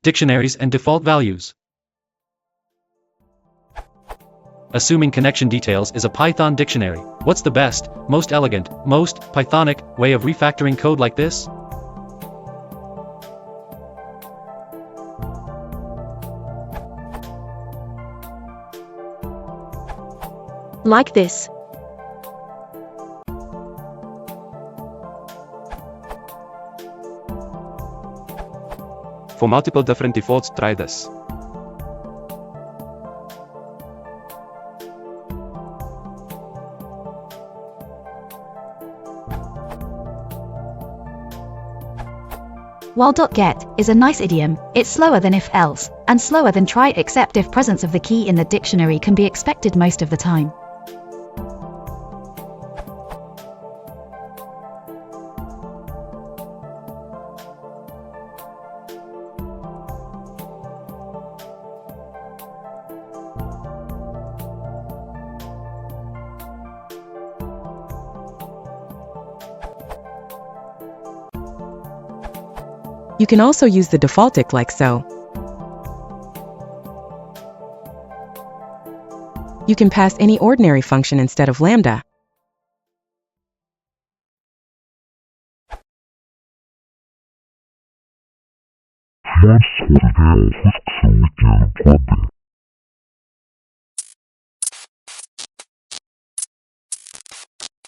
Dictionaries and default values. Assuming connection details is a Python dictionary. What's the best, most elegant, most Pythonic way of refactoring code like this? Like this. For multiple different defaults, try this. While .get is a nice idiom, it's slower than if-else, and slower than try except if presence of the key in the dictionary can be expected most of the time. You can also use the defaultic like so. You can pass any ordinary function instead of lambda. Mas sorveu o que se